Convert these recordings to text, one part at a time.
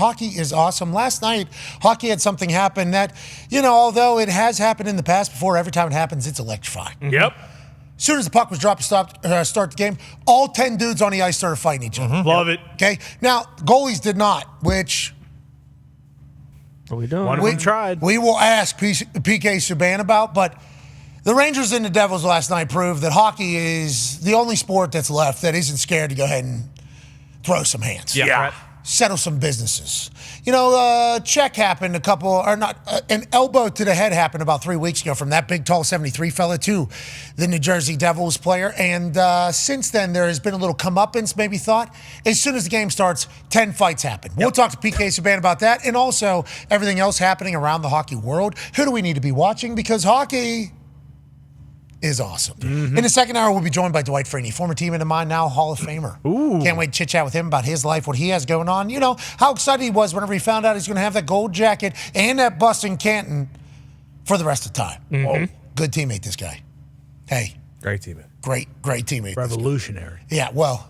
Hockey is awesome. Last night, hockey had something happen that, although it has happened in the past before, every time it happens, it's electrifying. Yep. As soon as the puck was dropped to start the game, all 10 dudes on the ice started fighting each other. Love it. Okay? Now, goalies did not, which... What are we doing? One of them tried. We will ask PK Subban about, but the Rangers and the Devils last night proved that hockey is the only sport that's left that isn't scared to go ahead and throw some hands. Yeah. Settle some businesses. Check happened an elbow to the head happened about 3 weeks ago from that big, tall 73 fella to the New Jersey Devils player. And since then, there has been a little comeuppance, maybe thought. As soon as the game starts, 10 fights happen. Yep. We'll talk to PK Subban about that and also everything else happening around the hockey world. Who do we need to be watching? Because hockey is awesome. Mm-hmm. In the second hour, we'll be joined by Dwight Freeney, former teammate of mine, now Hall of Famer. Ooh. Can't wait to chit-chat with him about his life, what he has going on. How excited he was whenever he found out he's going to have that gold jacket and that bust in Canton for the rest of the time. Mm-hmm. Oh, good teammate, this guy. Hey. Great teammate. Great teammate. Revolutionary. Yeah, well,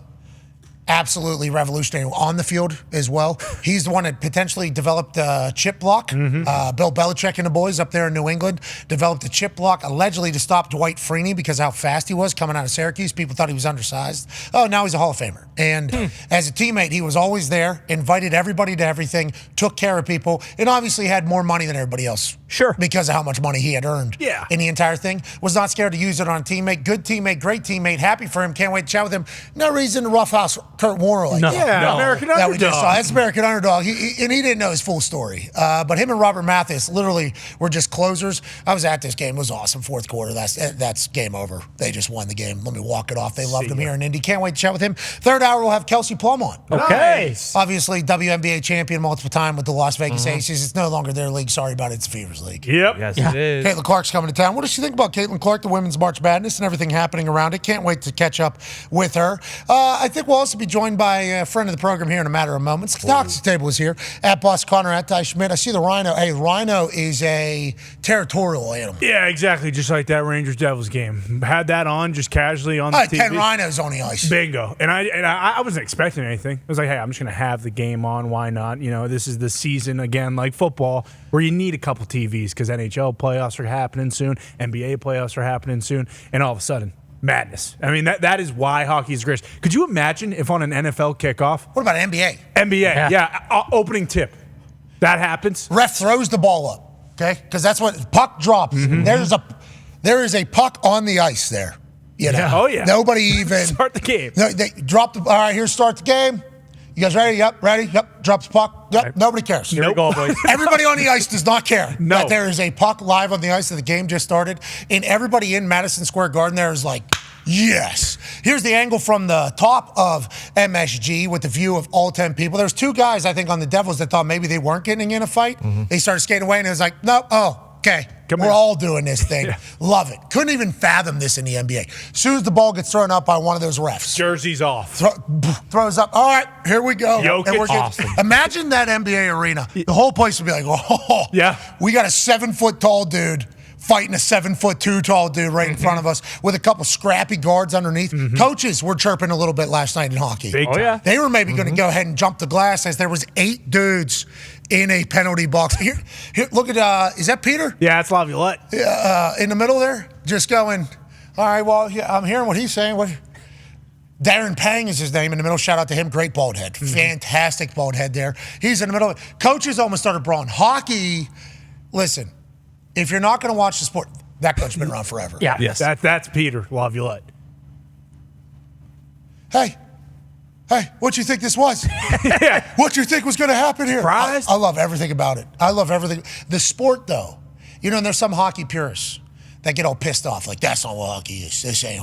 absolutely revolutionary on the field as well. He's the one that potentially developed chip block. Mm-hmm. Bill Belichick and the boys up there in New England developed a chip block allegedly to stop Dwight Freeney because of how fast he was coming out of Syracuse. People thought he was undersized. Oh, now he's a Hall of Famer. And as a teammate, he was always there, invited everybody to everything, took care of people, and obviously had more money than everybody else. Sure. Because of how much money he had earned in the entire thing. Was not scared to use it on a teammate. Good teammate, great teammate. Happy for him. Can't wait to chat with him. No reason to roughhouse Kurt Warner like that. Yeah, American that Underdog. We just saw. That's American Underdog. He didn't know his full story. But him and Robert Mathis literally were just closers. I was at this game. It was awesome. Fourth quarter. That's game over. They just won the game. Let me walk it off. They loved him here in Indy. Can't wait to chat with him. Third hour, we'll have Kelsey Plum on. Okay. Nice. Obviously, WNBA champion multiple time with the Las Vegas Aces. It's no longer their league. Sorry about it. It's Fever's league. Yep. Yes, it is. Caitlin Clark's coming to town. What does she think about Caitlin Clark, the Women's March Madness, and everything happening around it? Can't wait to catch up with her. I think we'll also be joined by a friend of the program here in a matter of moments. The Talks Table is here. At Boss Connor, at Ty Schmidt. I see the Rhino. Hey, Rhino is a territorial animal. Yeah, exactly. Just like that Rangers-Devils game. Had that on just casually on the TV. 10 Rhinos on the ice. Bingo. And I wasn't expecting anything. I was like, hey, I'm just going to have the game on. Why not? This is the season, again, like football, where you need a couple TVs because NHL playoffs are happening soon, NBA playoffs are happening soon, and all of a sudden, madness. I mean, that is why hockey is great. Could you imagine if on an NFL kickoff? What about NBA? NBA, yeah. Opening tip. That happens. Ref throws the ball up, okay? Because that's what puck drops. Mm-hmm. There is a puck on the ice there. Yeah. Oh, yeah. Nobody even. Start the game. No, they drop the. All right, here, start the game. You guys ready? Yep, ready. Yep, drops the puck. Yep, Right. Nobody cares. Here we go, boys. Everybody on the ice does not care No. that there is a puck live on the ice that the game just started. And everybody in Madison Square Garden there is like, yes. Here's the angle from the top of MSG with the view of all 10 people. There's two guys, I think, on the Devils that thought maybe they weren't getting in a fight. Mm-hmm. They started skating away, and it was like, no, okay. We're all doing this thing. Yeah. Love it. Couldn't even fathom this in the NBA. As soon as the ball gets thrown up by one of those refs. Jersey's off. Throws up. All right, here we go. Jokic, awesome. Imagine that NBA arena. The whole place would be like, oh, yeah. We got a 7-foot tall dude fighting a 7'2" tall dude right in front of us with a couple scrappy guards underneath. Mm-hmm. Coaches were chirping a little bit last night in hockey. Big time. Yeah. They were maybe going to go ahead and jump the glass as there was 8 dudes in a penalty box. Here, look at, is that Peter? Yeah, it's Laviolette. In the middle there, just going, all right, well, yeah, I'm hearing what he's saying. Darren Pang is his name in the middle. Shout out to him. Great bald head. Mm-hmm. Fantastic bald head there. He's in the middle. Coaches almost started brawling. Hockey, listen, if you're not going to watch the sport, that coach has been around forever. Yeah. Yes. That's Peter Laviolette. Hey, what you think this was? Yeah. What you think was going to happen here? Surprised? I love everything about it. I love everything. The sport, though, and there's some hockey purists that get all pissed off, like, that's not what hockey is. This ain't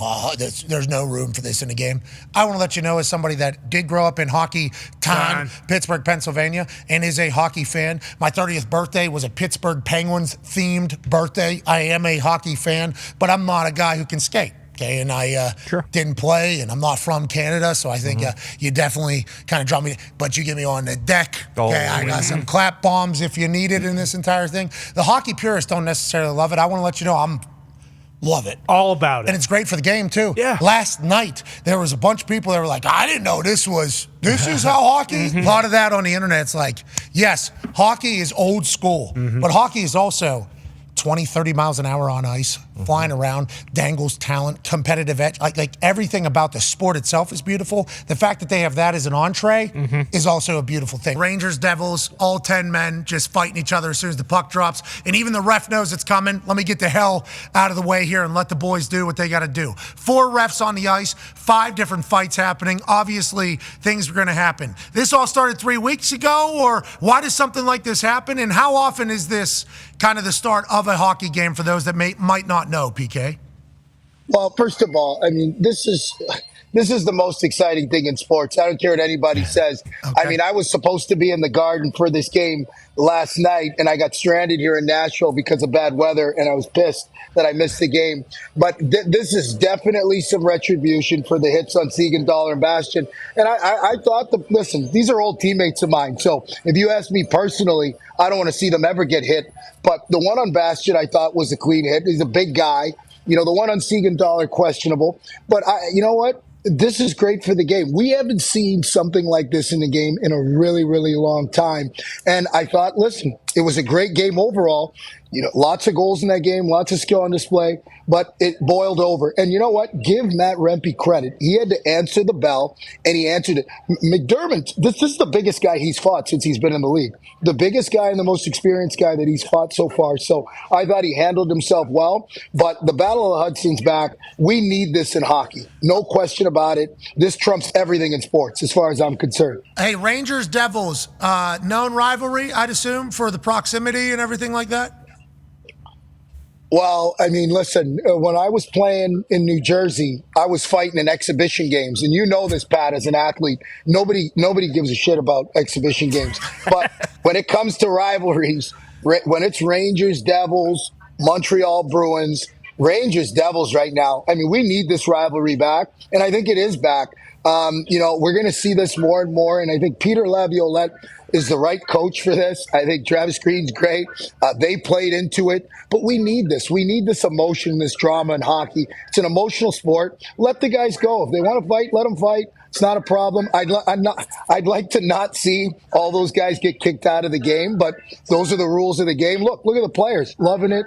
there's no room for this in the game. I want to let you know, as somebody that did grow up in hockey town, Pittsburgh, Pennsylvania, and is a hockey fan, my 30th birthday was a Pittsburgh Penguins-themed birthday. I am a hockey fan, but I'm not a guy who can skate. Okay, and I didn't play, and I'm not from Canada, so I think you definitely kind of draw me. But you get me on the deck. Okay, I got some clap bombs if you need it in this entire thing. The hockey purists don't necessarily love it. I want to let you know I'm Love it. All about it. And it's great for the game, too. Yeah. Last night, there was a bunch of people that were like, I didn't know this is how hockey? A lot of that on the internet. It's like, yes, hockey is old school, but hockey is also 20, 30 miles an hour on ice, flying around, dangles talent, competitive edge. Like everything about the sport itself is beautiful. The fact that they have that as an entree is also a beautiful thing. Rangers, Devils, all 10 men just fighting each other as soon as the puck drops. And even the ref knows it's coming. Let me get the hell out of the way here and let the boys do what they got to do. 4 refs on the ice, 5 different fights happening. Obviously, things were going to happen. This all started 3 weeks ago, or why does something like this happen? And how often is this kind of the start of a hockey game for those that might not know, PK? Well, first of all, I mean, this is the most exciting thing in sports. I don't care what anybody says. Okay. I mean, I was supposed to be in the Garden for this game last night, and I got stranded here in Nashville because of bad weather, and I was pissed that I missed the game. But this is definitely some retribution for the hits on Siegenthaler and Bastian. And I thought, listen, these are old teammates of mine. So if you ask me personally, I don't want to see them ever get hit. But the one on Bastian I thought was a clean hit. He's a big guy. You know, the one on Siegenthaler, questionable. But you know what? This is great for the game. We haven't seen something like this in the game in a really, really long time. And I thought, listen, it was a great game overall. You know, lots of goals in that game, lots of skill on display, but it boiled over. And you know what? Give Matt Rempe credit. He had to answer the bell, and he answered it. McDermott, this is the biggest guy he's fought since he's been in the league. The biggest guy and the most experienced guy that he's fought so far. So I thought he handled himself well. But the Battle of the Hudson's back. We need this in hockey. No question about it. This trumps everything in sports, as far as I'm concerned. Hey, Rangers, Devils, known rivalry, I'd assume, for the proximity and everything like that? Well, I mean, listen, when I was playing in New Jersey, I was fighting in exhibition games. And you know this, Pat, as an athlete, nobody gives a shit about exhibition games. But when it comes to rivalries, when it's Rangers, Devils, Montreal Bruins, Rangers, Devils right now, I mean, we need this rivalry back. And I think it is back. You know, we're going to see this more and more. And I think Peter Laviolette is the right coach for this. I think Travis Green's great. They played into it. But we need this. We need this emotion, this drama in hockey. It's an emotional sport. Let the guys go. If they want to fight, let them fight. It's not a problem. I'd like to not see all those guys get kicked out of the game, but those are the rules of the game. Look at the players. Loving it.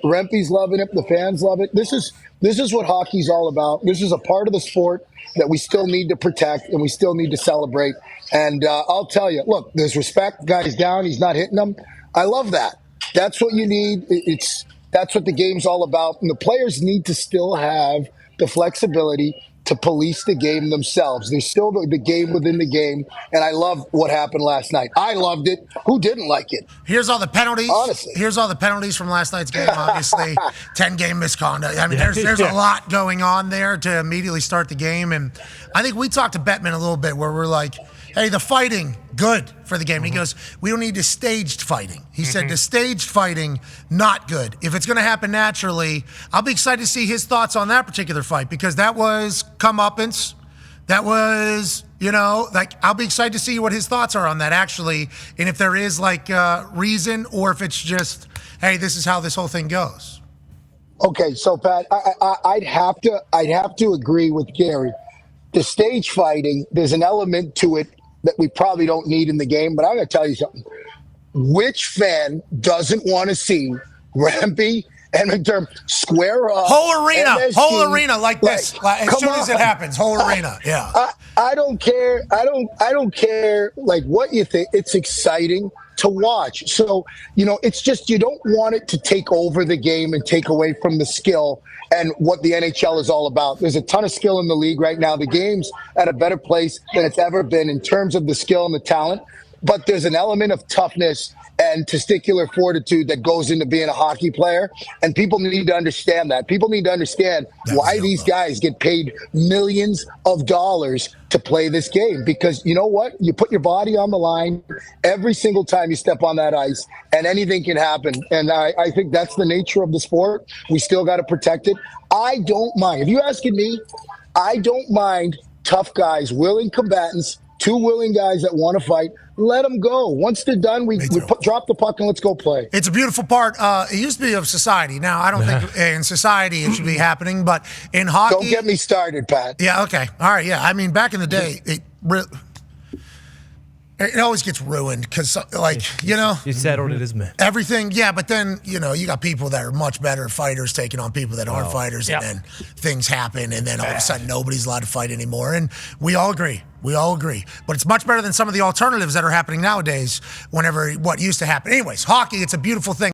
Rempe's loving it. The fans love it. This is what hockey's all about. This is a part of the sport that we still need to protect and we still need to celebrate. And I'll tell you, look, there's respect. Guy's down. He's not hitting them. I love that. That's what you need. That's what the game's all about. And the players need to still have the flexibility to police the game themselves. There's still the game within the game, and I love what happened last night. I loved it. Who didn't like it? Here's all the penalties. Honestly. Here's all the penalties from last night's game, obviously. 10-game misconduct. I mean, there's a lot going on there to immediately start the game. And I think we talked to Bettman a little bit where we're like, hey, the fighting, good for the game. And he goes, we don't need the staged fighting. He said the staged fighting, not good. If it's going to happen naturally, I'll be excited to see his thoughts on that particular fight because that was comeuppance. That was, you know, like I'll be excited to see what his thoughts are on that actually. And if there is like reason or if it's just, hey, this is how this whole thing goes. Okay, so Pat, I'd have to agree with Gary. The stage fighting, there's an element to it that we probably don't need in the game, but I'm going to tell you something. Which fan doesn't want to see Rempe and McDermott square up? Whole MSG, arena like this. As soon as it happens, whole arena. Yeah. I don't care. I don't care like what you think. It's exciting to watch. So, you know, it's just you don't want it to take over the game and take away from the skill and what the NHL is all about. There's a ton of skill in the league right now. The game's at a better place than it's ever been in terms of the skill and the talent. But there's an element of toughness and testicular fortitude that goes into being a hockey player. And people need to understand that. People need to understand why these guys get paid millions of dollars to play this game. Because you know what? You put your body on the line every single time you step on that ice, and anything can happen. And I think that's the nature of the sport. We still got to protect it. I don't mind. If you're asking me, I don't mind tough guys, willing combatants, two willing guys that want to fight let them go. Once they're done, we drop the puck and let's go play. It's a beautiful part. It used to be of society. Now, I don't think in society it should be happening, but in hockey. Don't get me started, Pat. Yeah, okay. All right, yeah. I mean, back in the day, it always gets ruined because, You settled it as men. everything. Yeah, but then, you got people that are much better fighters taking on people that aren't fighters, and then things happen, and then all of a sudden nobody's allowed to fight anymore. And we all agree. But it's much better than some of the alternatives that are happening nowadays whenever what used to happen. Anyways, hockey, it's a beautiful thing.